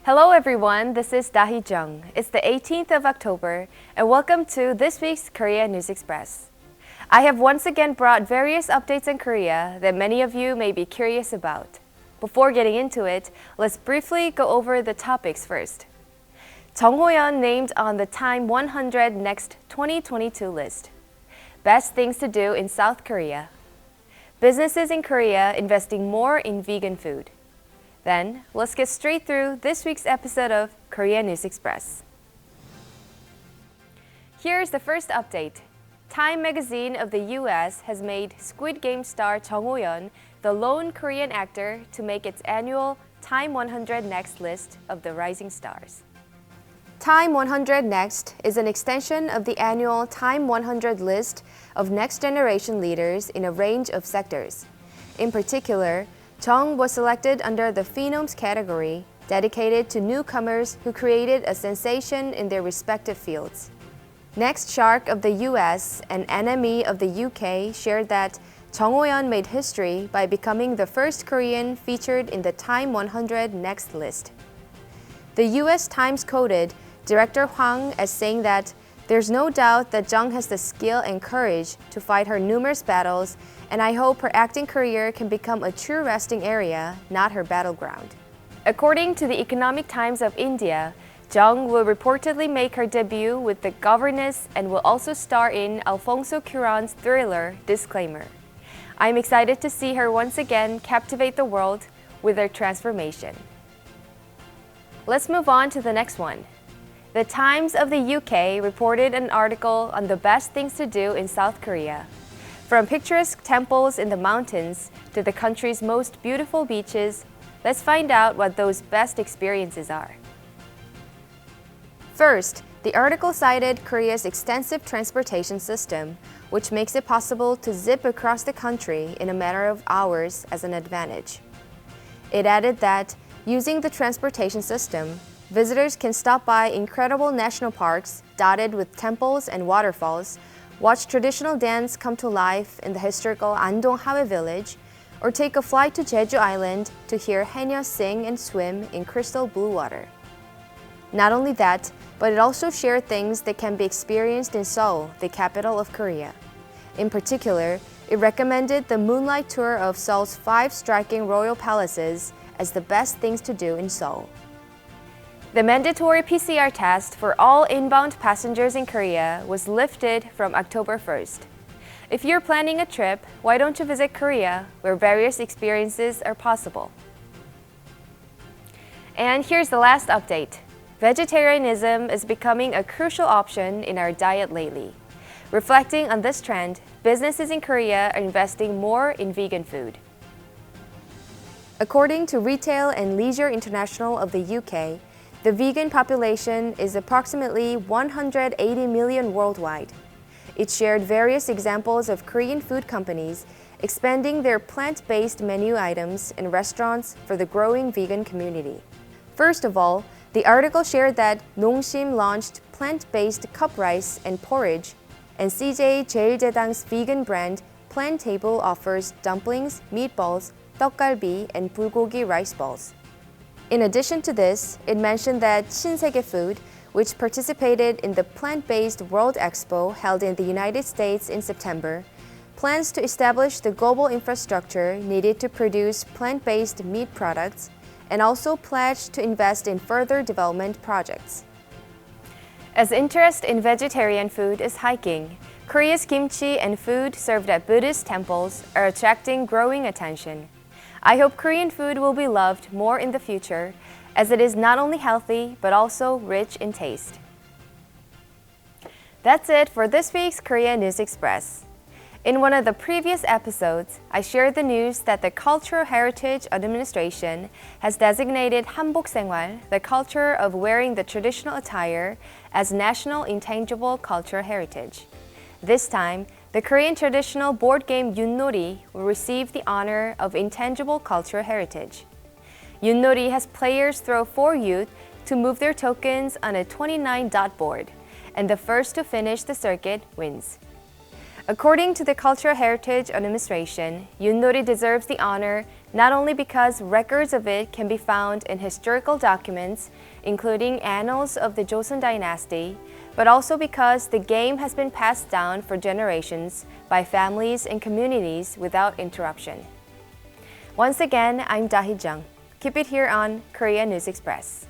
Hello everyone, this is Dahi Jung. It's the 18th of October and welcome to this week's Korea News Express. I have once again brought various updates on Korea that many of you may be curious about. Before getting into it, let's briefly go over the topics first. Jung Hoyeon named on the TIME100 Next 2022 list. Best things to do in South Korea. Businesses in Korea investing more in vegan food. Then, let's get straight through this week's episode of Korea News Express. Here's the first update. Time magazine of the US has made Squid Game star Jung Hoyeon the lone Korean actor to make its annual TIME100 Next list of the rising stars. TIME100 Next is an extension of the annual TIME100 list of next-generation leaders in a range of sectors. In particular, Jung was selected under the Phenoms category, dedicated to newcomers who created a sensation in their respective fields. Next Shark of the US and NME of the UK shared that Jung Hoyeon made history by becoming the first Korean featured in the TIME100 Next list. The US Times quoted Director Hwang as saying that there's no doubt that Jung has the skill and courage to fight her numerous battles, and I hope her acting career can become a true resting area, not her battleground. According to the Economic Times of India, Jung will reportedly make her debut with The Governess and will also star in Alfonso Cuarón's thriller Disclaimer. I'm excited to see her once again captivate the world with her transformation. Let's move on to the next one. The Times of the UK reported an article on the best things to do in South Korea. From picturesque temples in the mountains to the country's most beautiful beaches, let's find out what those best experiences are. First, the article cited Korea's extensive transportation system, which makes it possible to zip across the country in a matter of hours as an advantage. It added that, using the transportation system, visitors can stop by incredible national parks dotted with temples and waterfalls, watch traditional dance come to life in the historical Andong Hae village, or take a flight to Jeju Island to hear haenyeo sing and swim in crystal blue water. Not only that, but it also shared things that can be experienced in Seoul, the capital of Korea. In particular, it recommended the moonlight tour of Seoul's 5 striking royal palaces as the best things to do in Seoul. The mandatory PCR test for all inbound passengers in Korea was lifted from October 1st. If you're planning a trip, why don't you visit Korea, where various experiences are possible? And here's the last update. Vegetarianism is becoming a crucial option in our diet lately. Reflecting on this trend, businesses in Korea are investing more in vegan food. According to Retail and Leisure International of the UK, the vegan population is approximately 180 million worldwide. It shared various examples of Korean food companies expanding their plant-based menu items in restaurants for the growing vegan community. First of all, the article shared that Nongsim launched plant-based cup rice and porridge, and CJ 제일제당's vegan brand Plantable offers dumplings, meatballs, 떡갈비, and bulgogi rice balls. In addition to this, it mentioned that 신세계 Food, which participated in the Plant-Based World Expo held in the United States in September, plans to establish the global infrastructure needed to produce plant-based meat products and also pledged to invest in further development projects. As interest in vegetarian food is hiking, Korea's kimchi and food served at Buddhist temples are attracting growing attention. I hope Korean food will be loved more in the future, as it is not only healthy, but also rich in taste. That's it for this week's Korea News Express. In one of the previous episodes, I shared the news that the Cultural Heritage Administration has designated 한복 생활, the culture of wearing the traditional attire, as National Intangible Cultural Heritage. This time, the Korean traditional board game 윷놀이 will receive the honor of Intangible Cultural Heritage. 윷놀이 has players throw 4 youth to move their tokens on a 29-dot board, and the first to finish the circuit wins. According to the Cultural Heritage Administration, 윷놀이 deserves the honor not only because records of it can be found in historical documents, including annals of the Joseon dynasty, but also because the game has been passed down for generations by families and communities without interruption. Once again, I'm Dahi Jung. Keep it here on Korea News Express.